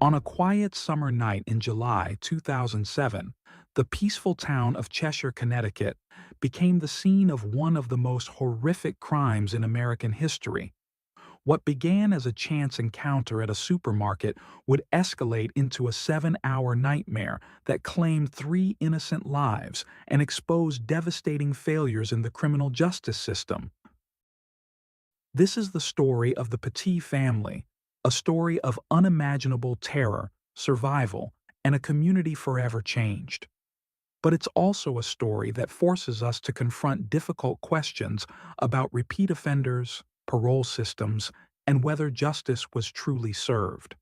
On a quiet summer night in July 2007, the peaceful town of Cheshire, Connecticut, became the scene of one of the most horrific crimes in American history. What began as a chance encounter at a supermarket would escalate into a 7-hour nightmare that claimed 3 innocent lives and exposed devastating failures in the criminal justice system. This is the story of the Petit family, a story of unimaginable terror, survival, and a community forever changed. But it's also a story that forces us to confront difficult questions about repeat offenders, parole systems, and whether justice was truly served.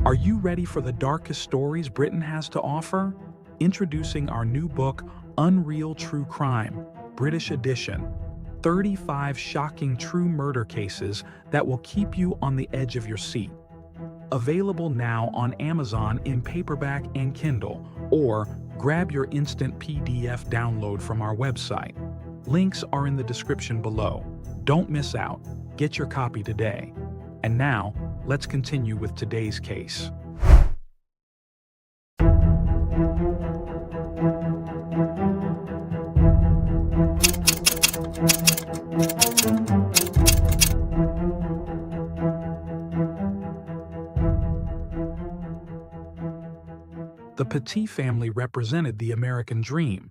Are you ready for the darkest stories Britain has to offer? Introducing our new book, Unreal True Crime, British edition. 35 shocking true murder cases that will keep you on the edge of your seat. Available now on Amazon in paperback and Kindle, or grab your instant PDF download from our website. Links are in the description below. Don't miss out. Get your copy today. And now, let's continue with today's case. The Petit family represented the American dream.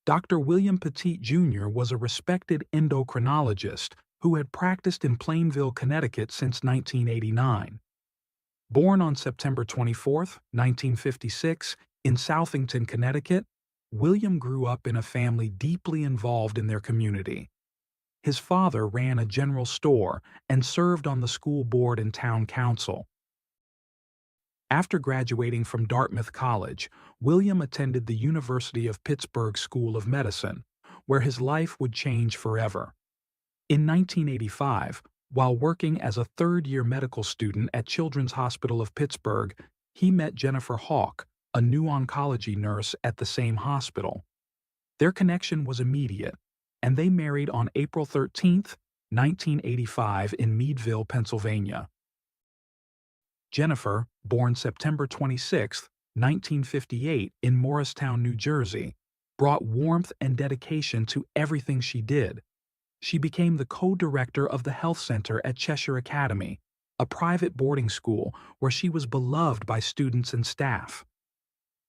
Dr. William Petit Jr. was a respected endocrinologist who had practiced in Plainville, Connecticut since 1989. Born on September 24, 1956, in Southington, Connecticut, William grew up in a family deeply involved in their community. His father ran a general store and served on the school board and town council. After graduating from Dartmouth College, William attended the University of Pittsburgh School of Medicine, where his life would change forever. In 1985, while working as a third-year medical student at Children's Hospital of Pittsburgh, he met Jennifer Hawk, a new oncology nurse at the same hospital. Their connection was immediate, and they married on April 13, 1985 in Meadville, Pennsylvania. Jennifer, born September 26, 1958 in Morristown, New Jersey, brought warmth and dedication to everything she did. She became the co-director of the health center at Cheshire Academy, a private boarding school where she was beloved by students and staff.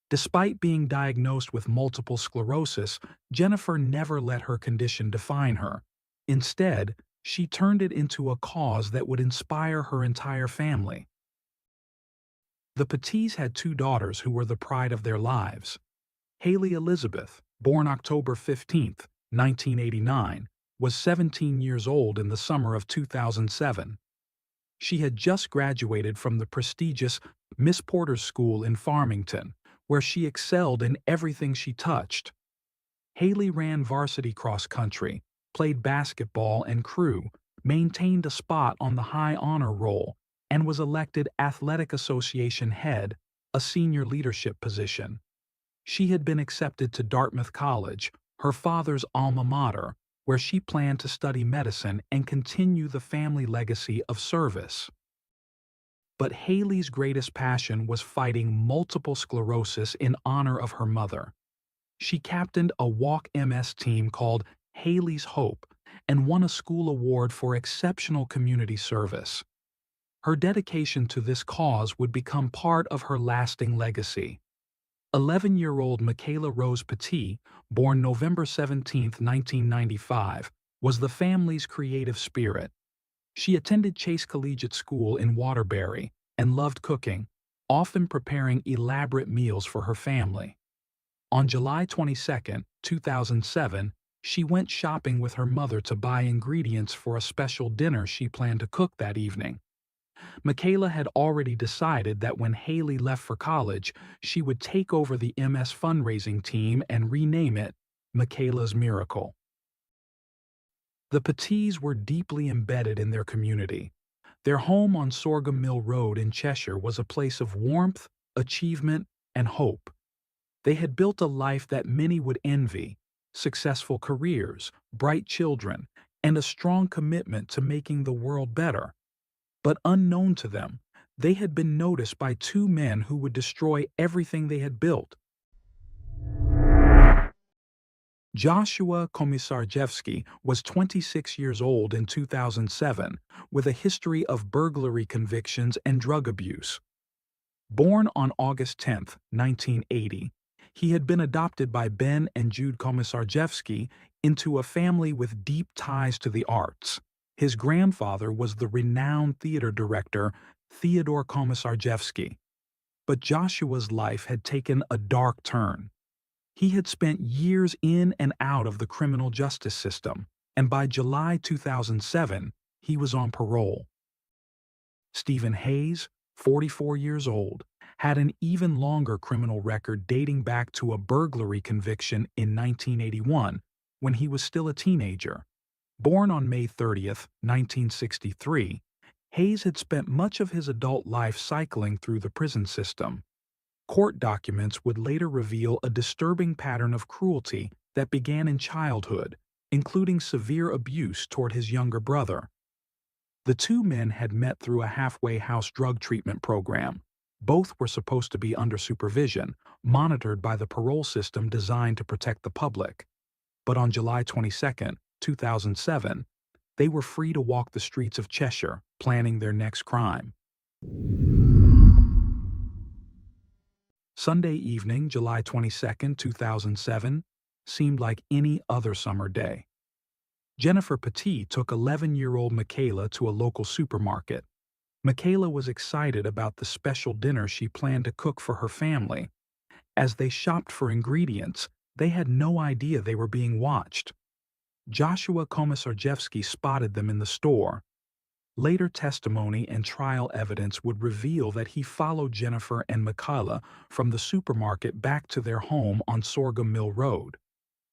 Despite being diagnosed with multiple sclerosis, Jennifer never let her condition define her. Instead, she turned it into a cause that would inspire her entire family. The Petits had two daughters who were the pride of their lives. Haley Elizabeth, born October 15, 1989, was 17 years old in the summer of 2007. She had just graduated from the prestigious Miss Porter's School in Farmington, where she excelled in everything she touched. Haley ran varsity cross country, played basketball and crew, maintained a spot on the high honor roll, and was elected Athletic Association head, a senior leadership position. She had been accepted to Dartmouth College, her father's alma mater, where she planned to study medicine and continue the family legacy of service. But Haley's greatest passion was fighting multiple sclerosis in honor of her mother. She captained a walk MS team called Haley's Hope and won a school award for exceptional community service. Her dedication to this cause would become part of her lasting legacy. 11-year-old Michaela Rose Petit, born November 17, 1995, was the family's creative spirit. She attended Chase Collegiate School in Waterbury and loved cooking, often preparing elaborate meals for her family. On July 22, 2007, she went shopping with her mother to buy ingredients for a special dinner she planned to cook that evening. Michaela had already decided that when Haley left for college, she would take over the MS fundraising team and rename it Michaela's Miracle. The Petits were deeply embedded in their community. Their home on Sorghum Mill Road in Cheshire was a place of warmth, achievement, and hope. They had built a life that many would envy: successful careers, bright children, and a strong commitment to making the world better. But unknown to them, they had been noticed by two men who would destroy everything they had built. Joshua Komisarjevsky was 26 years old in 2007, with a history of burglary convictions and drug abuse. Born on August 10, 1980, he had been adopted by Ben and Jude Komisarjevsky into a family with deep ties to the arts. His grandfather was the renowned theater director Theodore Komisarjevsky. But Joshua's life had taken a dark turn. He had spent years in and out of the criminal justice system, and by July 2007, he was on parole. Stephen Hayes, 44 years old, had an even longer criminal record dating back to a burglary conviction in 1981 when he was still a teenager. Born on May 30, 1963, Hayes had spent much of his adult life cycling through the prison system. Court documents would later reveal a disturbing pattern of cruelty that began in childhood, including severe abuse toward his younger brother. The two men had met through a halfway house drug treatment program. Both were supposed to be under supervision, monitored by the parole system designed to protect the public. But on July 22, 2007, they were free to walk the streets of Cheshire, planning their next crime. Sunday evening, July 22, 2007, seemed like any other summer day. Jennifer Petit took 11-year-old Michaela to a local supermarket. Michaela was excited about the special dinner she planned to cook for her family. As they shopped for ingredients, they had no idea they were being watched. Joshua Komisarjevsky spotted them in the store. Later testimony and trial evidence would reveal that he followed Jennifer and Michaela from the supermarket back to their home on Sorghum Mill Road.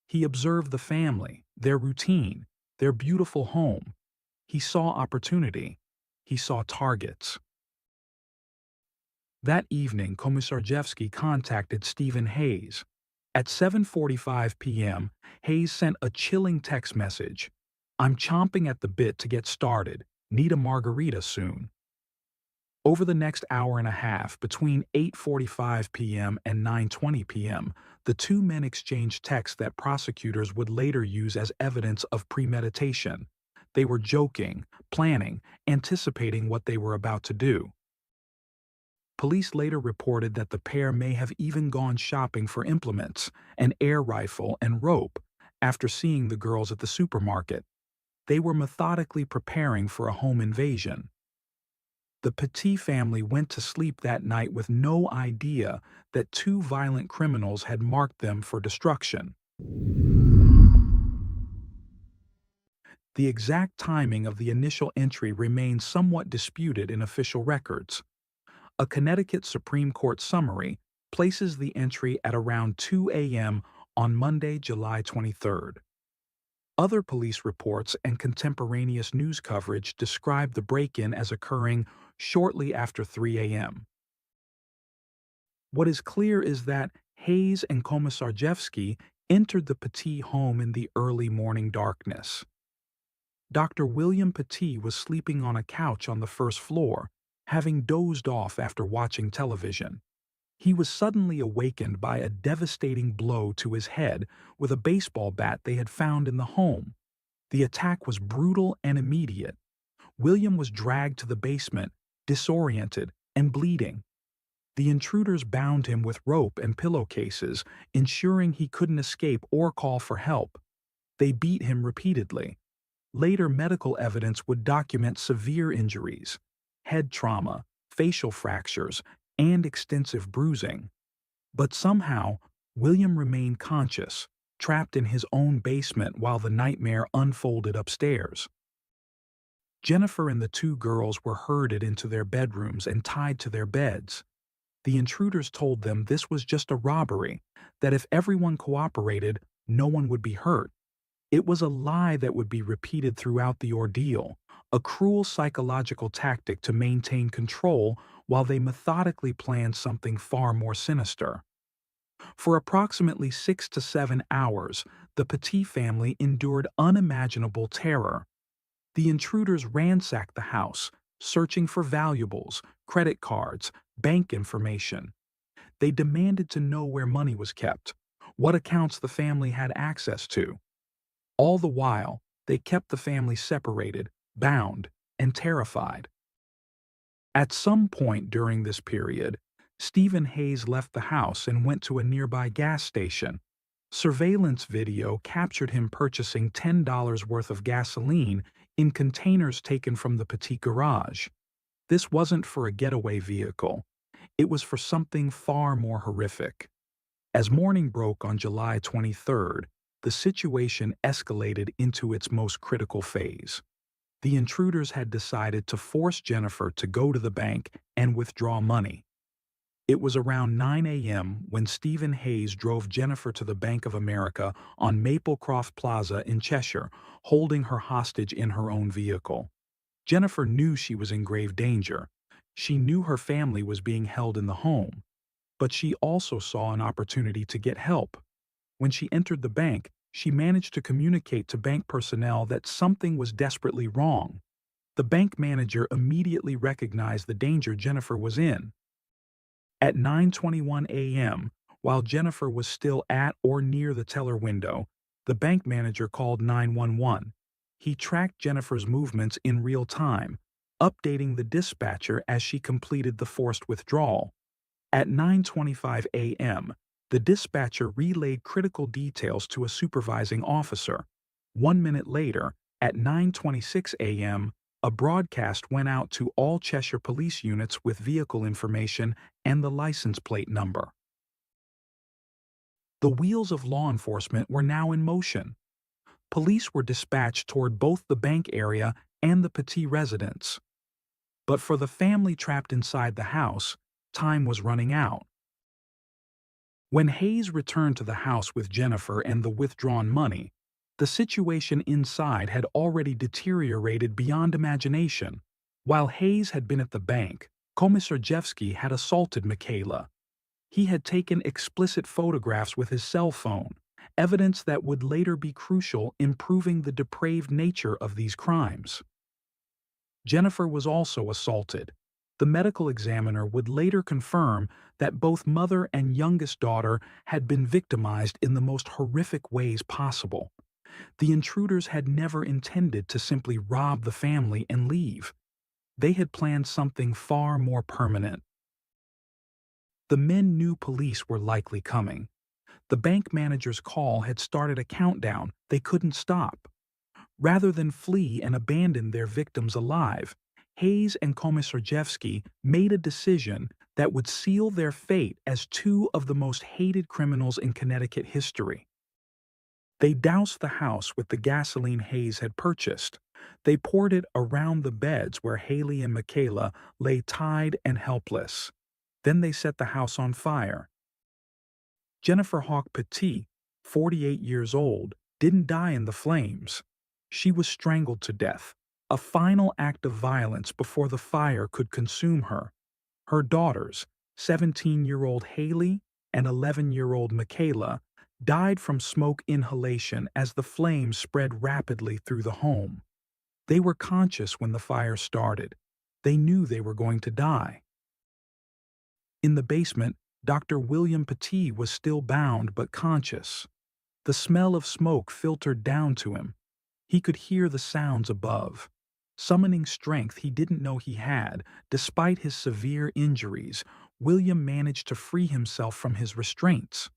He observed the family, their routine, their beautiful home. He saw opportunity. He saw targets. That evening, Komisarjevsky contacted Stephen Hayes. At 7:45 p.m., Hayes sent a chilling text message. "I'm chomping at the bit to get started. Need a margarita soon." Over the next hour and a half, between 8:45 p.m. and 9:20 p.m., the two men exchanged texts that prosecutors would later use as evidence of premeditation. They were joking, planning, anticipating what they were about to do. Police later reported that the pair may have even gone shopping for implements, an air rifle, and rope after seeing the girls at the supermarket. They were methodically preparing for a home invasion. The Petit family went to sleep that night with no idea that two violent criminals had marked them for destruction. The exact timing of the initial entry remains somewhat disputed in official records. A Connecticut Supreme Court summary places the entry at around 2 a.m. on Monday, July 23rd. Other police reports and contemporaneous news coverage describe the break-in as occurring shortly after 3 a.m. What is clear is that Hayes and Komisarjevsky entered the Petit home in the early morning darkness. Dr. William Petit was sleeping on a couch on the first floor, having dozed off after watching television. He was suddenly awakened by a devastating blow to his head with a baseball bat they had found in the home. The attack was brutal and immediate. William was dragged to the basement, disoriented and bleeding. The intruders bound him with rope and pillowcases, ensuring he couldn't escape or call for help. They beat him repeatedly. Later medical evidence would document severe injuries: head trauma, facial fractures, and extensive bruising. But somehow, William remained conscious, trapped in his own basement while the nightmare unfolded upstairs. Jennifer and the two girls were herded into their bedrooms and tied to their beds. The intruders told them this was just a robbery, that if everyone cooperated, no one would be hurt. It was a lie that would be repeated throughout the ordeal, a cruel psychological tactic to maintain control while they methodically planned something far more sinister. For approximately 6 to 7 hours, the Petit family endured unimaginable terror. The intruders ransacked the house, searching for valuables, credit cards, bank information. They demanded to know where money was kept, what accounts the family had access to. All the while, they kept the family separated, bound, and terrified. At some point during this period, Stephen Hayes left the house and went to a nearby gas station. Surveillance video captured him purchasing $10 worth of gasoline in containers taken from the Petit garage. This wasn't for a getaway vehicle. It was for something far more horrific. As morning broke on July 23rd, the situation escalated into its most critical phase. The intruders had decided to force Jennifer to go to the bank and withdraw money. It was around 9 a.m. when Stephen Hayes drove Jennifer to the Bank of America on Maplecroft Plaza in Cheshire, holding her hostage in her own vehicle. Jennifer knew she was in grave danger. She knew her family was being held in the home. But she also saw an opportunity to get help. When she entered the bank, she managed to communicate to bank personnel that something was desperately wrong. The bank manager immediately recognized the danger Jennifer was in. At 9:21 a.m., while Jennifer was still at or near the teller window, the bank manager called 911. He tracked Jennifer's movements in real time, updating the dispatcher as she completed the forced withdrawal. At 9:25 a.m., the dispatcher relayed critical details to a supervising officer. 1 minute later, at 9:26 a.m., a broadcast went out to all Cheshire police units with vehicle information and the license plate number. The wheels of law enforcement were now in motion. Police were dispatched toward both the bank area and the Petit residence. But for the family trapped inside the house, time was running out. When Hayes returned to the house with Jennifer and the withdrawn money, the situation inside had already deteriorated beyond imagination. While Hayes had been at the bank, Komisarjevsky had assaulted Michaela. He had taken explicit photographs with his cell phone, evidence that would later be crucial in proving the depraved nature of these crimes. Jennifer was also assaulted. The medical examiner would later confirm that both mother and youngest daughter had been victimized in the most horrific ways possible. The intruders had never intended to simply rob the family and leave. They had planned something far more permanent. The men knew police were likely coming. The bank manager's call had started a countdown they couldn't stop. Rather than flee and abandon their victims alive, Hayes and Komisarjevsky made a decision that would seal their fate as two of the most hated criminals in Connecticut history. They doused the house with the gasoline Hayes had purchased. They poured it around the beds where Haley and Michaela lay tied and helpless. Then they set the house on fire. Jennifer Hawk Petit, 48 years old, didn't die in the flames. She was strangled to death, a final act of violence before the fire could consume her. Her daughters, 17-year-old Haley and 11-year-old Michaela, died from smoke inhalation as the flames spread rapidly through the home. They were conscious when the fire started. They knew they were going to die. In the basement, Dr. William Petit was still bound but conscious. The smell of smoke filtered down to him. He could hear the sounds above. Summoning strength he didn't know he had, despite his severe injuries, William managed to free himself from his restraints.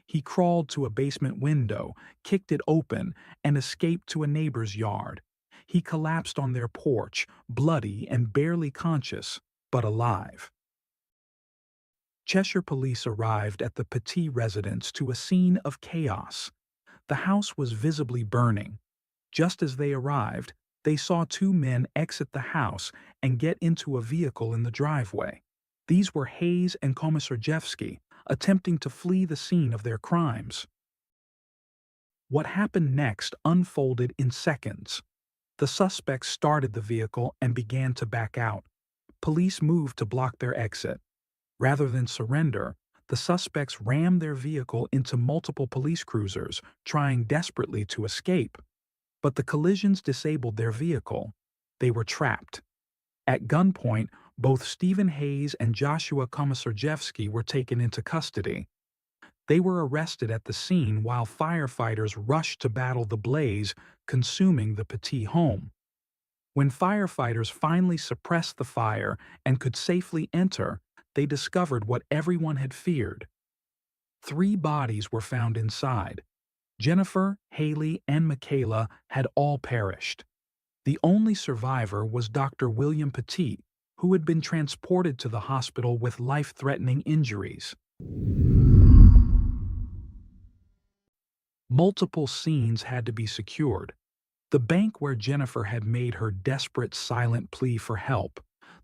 He crawled to a basement window, kicked it open, and escaped to a neighbor's yard. He collapsed on their porch, bloody and barely conscious, but alive. Cheshire police arrived at the Petit residence to a scene of chaos. The house was visibly burning. Just as they arrived, they saw two men exit the house and get into a vehicle in the driveway. These were Hayes and Komisarjevsky, attempting to flee the scene of their crimes. What happened next unfolded in seconds. The suspects started the vehicle and began to back out. Police moved to block their exit. Rather than surrender, the suspects rammed their vehicle into multiple police cruisers, trying desperately to escape. But the collisions disabled their vehicle. They were trapped. At gunpoint, both Stephen Hayes and Joshua Komisarjevsky were taken into custody. They were arrested at the scene while firefighters rushed to battle the blaze, consuming the Petit home. When firefighters finally suppressed the fire and could safely enter, they discovered what everyone had feared. 3 bodies were found inside. Jennifer, Haley, and Michaela had all perished. The only survivor was Dr. William Petit, who had been transported to the hospital with life-threatening injuries. Multiple scenes had to be secured. The bank where Jennifer had made her desperate silent plea for help,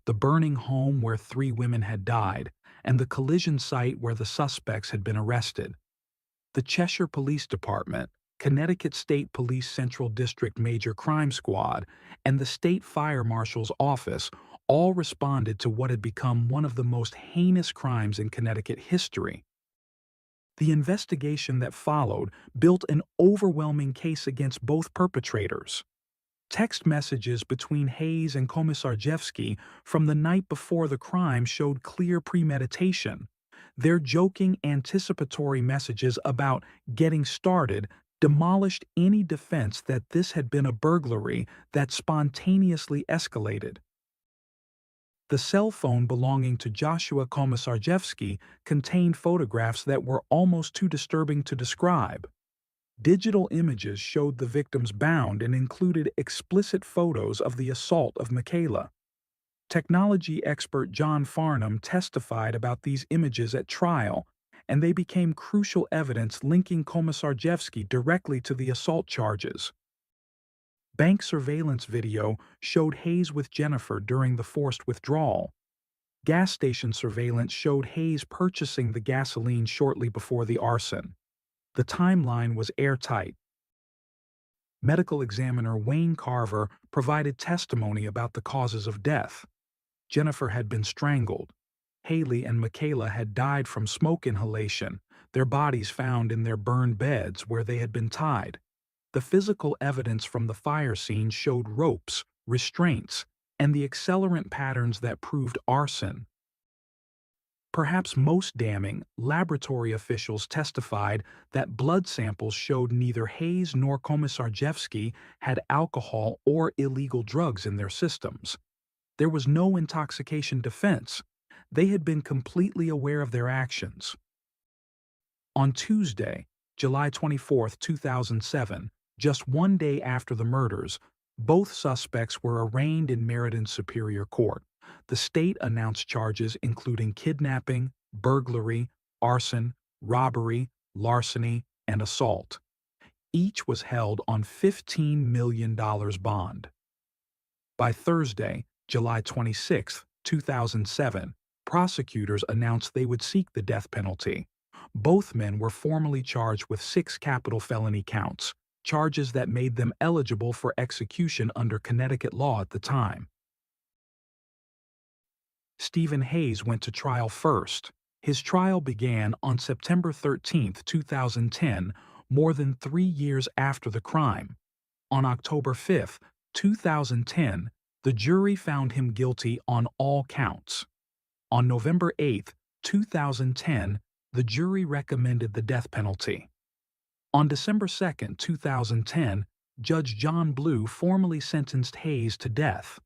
the burning home where 3 women had died, and the collision site where the suspects had been arrested. The Cheshire Police Department, Connecticut State Police Central District Major Crime Squad, and the State Fire Marshal's Office all responded to what had become one of the most heinous crimes in Connecticut history. The investigation that followed built an overwhelming case against both perpetrators. Text messages between Hayes and Komisarjevsky from the night before the crime showed clear premeditation. Their joking, anticipatory messages about getting started demolished any defense that this had been a burglary that spontaneously escalated. The cell phone belonging to Joshua Komisarjevsky contained photographs that were almost too disturbing to describe. Digital images showed the victims bound and included explicit photos of the assault of Michaela. Technology expert John Farnham testified about these images at trial, and they became crucial evidence linking Komisarjevsky directly to the assault charges. Bank surveillance video showed Hayes with Jennifer during the forced withdrawal. Gas station surveillance showed Hayes purchasing the gasoline shortly before the arson. The timeline was airtight. Medical examiner Wayne Carver provided testimony about the causes of death. Jennifer had been strangled. Haley and Michaela had died from smoke inhalation, their bodies found in their burned beds where they had been tied. The physical evidence from the fire scene showed ropes, restraints, and the accelerant patterns that proved arson. Perhaps most damning, laboratory officials testified that blood samples showed neither Hayes nor Komisarjevsky had alcohol or illegal drugs in their systems. There was no intoxication defense. They had been completely aware of their actions. On Tuesday, July 24, 2007, just 1 day after the murders, both suspects were arraigned in Meriden Superior Court. The state announced charges including kidnapping, burglary, arson, robbery, larceny, and assault. Each was held on $15 million bond. By Thursday, July 26, 2007, prosecutors announced they would seek the death penalty. Both men were formally charged with 6 capital felony counts, charges that made them eligible for execution under Connecticut law at the time. Stephen Hayes went to trial first. His trial began on September 13, 2010, more than 3 years after the crime. On October 5, 2010, the jury found him guilty on all counts. On November 8, 2010, the jury recommended the death penalty. On December 2, 2010, Judge John Blue formally sentenced Hayes to death.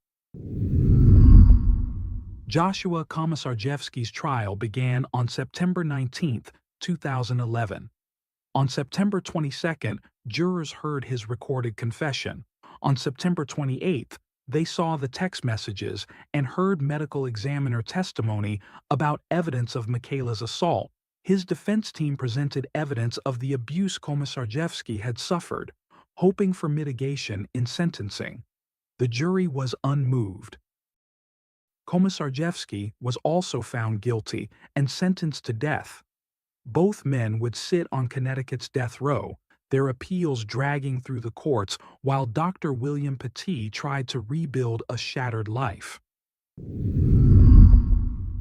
Joshua Komisarjevsky's trial began on September 19, 2011. On September 22, jurors heard his recorded confession. On September 28, they saw the text messages and heard medical examiner testimony about evidence of Michaela's assault. His defense team presented evidence of the abuse Komisarjevsky had suffered, hoping for mitigation in sentencing. The jury was unmoved. Komisarjevsky was also found guilty and sentenced to death. Both men would sit on Connecticut's death row, their appeals dragging through the courts while Dr. William Petit tried to rebuild a shattered life.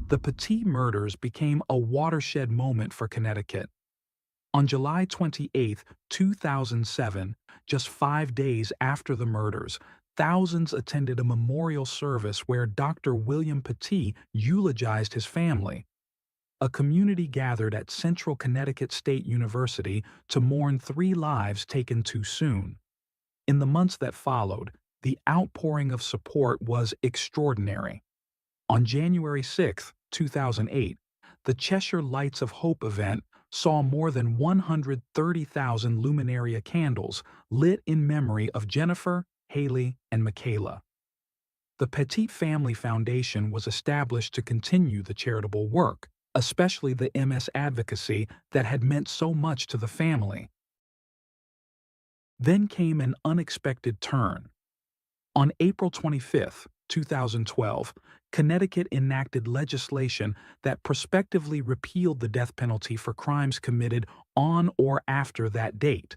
The Petit murders became a watershed moment for Connecticut. On July 28, 2007, just 5 days after the murders, thousands attended a memorial service where Dr. William Petit eulogized his family. A community gathered at Central Connecticut State University to mourn 3 lives taken too soon. In the months that followed, the outpouring of support was extraordinary. On January 6, 2008, the Cheshire Lights of Hope event saw more than 130,000 luminaria candles lit in memory of Jennifer, Haley, and Michaela. The Petit Family Foundation was established to continue the charitable work, especially the MS advocacy that had meant so much to the family. Then came an unexpected turn. On April 25, 2012, Connecticut enacted legislation that prospectively repealed the death penalty for crimes committed on or after that date.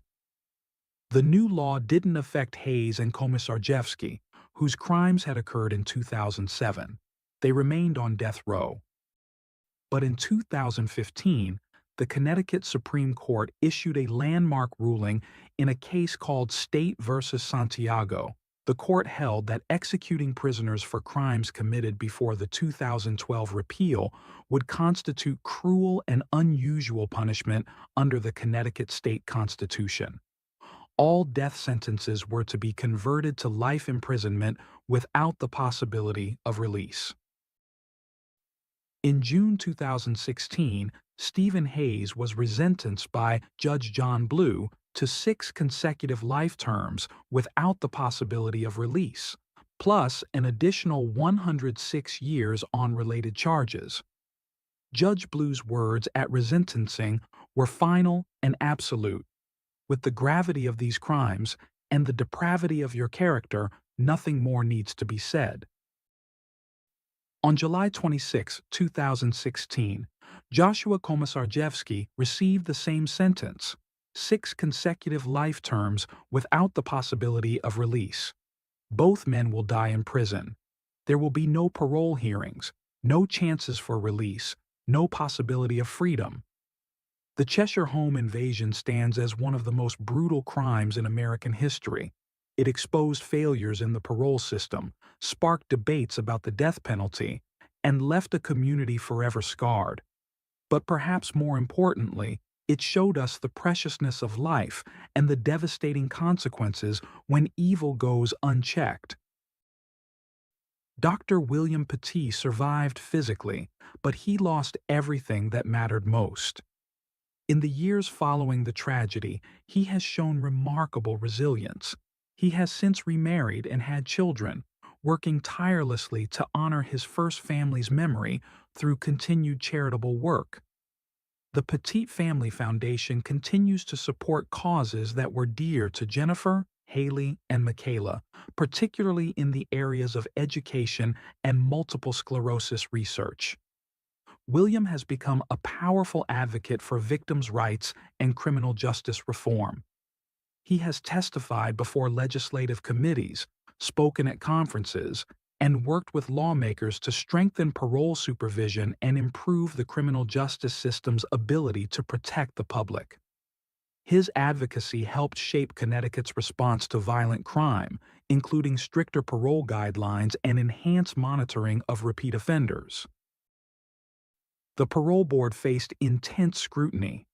The new law didn't affect Hayes and Komisarjevsky, whose crimes had occurred in 2007. They remained on death row. But in 2015, the Connecticut Supreme Court issued a landmark ruling in a case called State v. Santiago. The court held that executing prisoners for crimes committed before the 2012 repeal would constitute cruel and unusual punishment under the Connecticut State Constitution. All death sentences were to be converted to life imprisonment without the possibility of release. In June 2016, Stephen Hayes was resentenced by Judge John Blue to 6 consecutive life terms without the possibility of release, plus an additional 106 years on related charges. Judge Blue's words at resentencing were final and absolute. With the gravity of these crimes and the depravity of your character, nothing more needs to be said. On July 26, 2016, Joshua Komisarjevsky received the same sentence, 6 consecutive life terms without the possibility of release. Both men will die in prison. There will be no parole hearings, no chances for release, no possibility of freedom. The Cheshire home invasion stands as one of the most brutal crimes in American history. It exposed failures in the parole system, sparked debates about the death penalty, and left a community forever scarred. But perhaps more importantly, it showed us the preciousness of life and the devastating consequences when evil goes unchecked. Dr. William Petit survived physically, but he lost everything that mattered most. In the years following the tragedy, he has shown remarkable resilience. He has since remarried and had children, working tirelessly to honor his first family's memory through continued charitable work. The Petit Family Foundation continues to support causes that were dear to Jennifer, Haley, and Michaela, particularly in the areas of education and multiple sclerosis research. William has become a powerful advocate for victims' rights and criminal justice reform. He has testified before legislative committees, spoken at conferences, and worked with lawmakers to strengthen parole supervision and improve the criminal justice system's ability to protect the public. His advocacy helped shape Connecticut's response to violent crime, including stricter parole guidelines and enhanced monitoring of repeat offenders. The parole board faced intense scrutiny.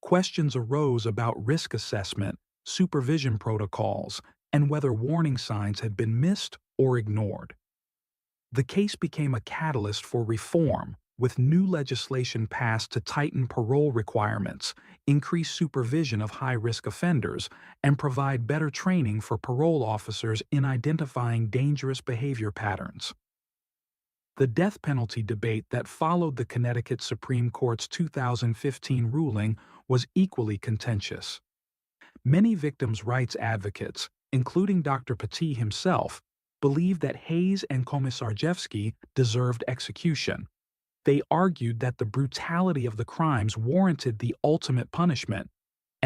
Questions arose about risk assessment, supervision protocols, and whether warning signs had been missed or ignored. The case became a catalyst for reform, with new legislation passed to tighten parole requirements, increase supervision of high-risk offenders, and provide better training for parole officers in identifying dangerous behavior patterns. The death penalty debate that followed the Connecticut Supreme Court's 2015 ruling was equally contentious. Many victims' rights advocates, including Dr. Petit himself, believed that Hayes and Komisarjevsky deserved execution. They argued that the brutality of the crimes warranted the ultimate punishment,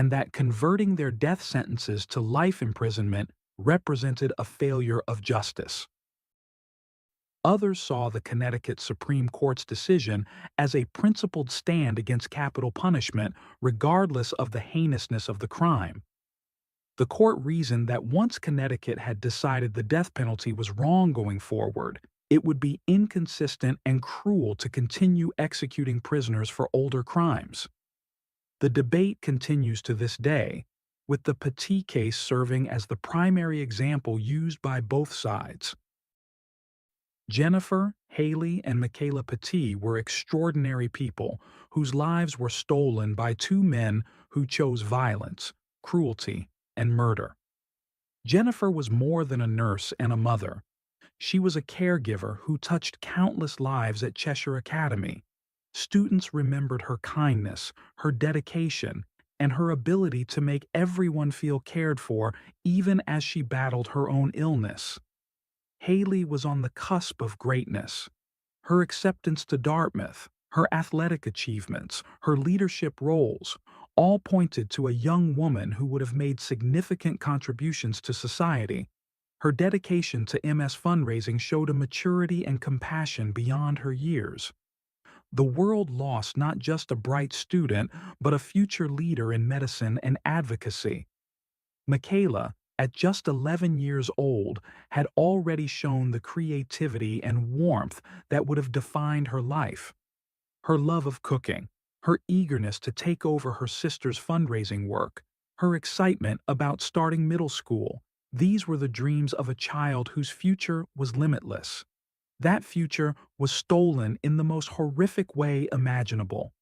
and that converting their death sentences to life imprisonment represented a failure of justice. Others saw the Connecticut Supreme Court's decision as a principled stand against capital punishment, regardless of the heinousness of the crime. The court reasoned that once Connecticut had decided the death penalty was wrong going forward, it would be inconsistent and cruel to continue executing prisoners for older crimes. The debate continues to this day, with the Petit case serving as the primary example used by both sides. Jennifer, Haley, and Michaela Petit were extraordinary people whose lives were stolen by two men who chose violence, cruelty, and murder. Jennifer was more than a nurse and a mother. She was a caregiver who touched countless lives at Cheshire Academy. Students remembered her kindness, her dedication, and her ability to make everyone feel cared for even as she battled her own illness. Haley was on the cusp of greatness. Her acceptance to Dartmouth, her athletic achievements, her leadership roles, all pointed to a young woman who would have made significant contributions to society. Her dedication to MS fundraising showed a maturity and compassion beyond her years. The world lost not just a bright student, but a future leader in medicine and advocacy. Michaela, at just 11 years old, had already shown the creativity and warmth that would have defined her life. Her love of cooking, her eagerness to take over her sister's fundraising work, her excitement about starting middle school, these were the dreams of a child whose future was limitless. That future was stolen in the most horrific way imaginable.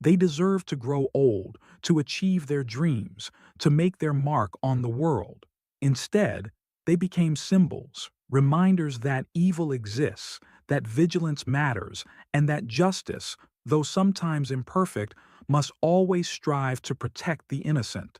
They deserved to grow old, to achieve their dreams, to make their mark on the world. Instead, they became symbols, reminders that evil exists, that vigilance matters, and that justice, though sometimes imperfect, must always strive to protect the innocent.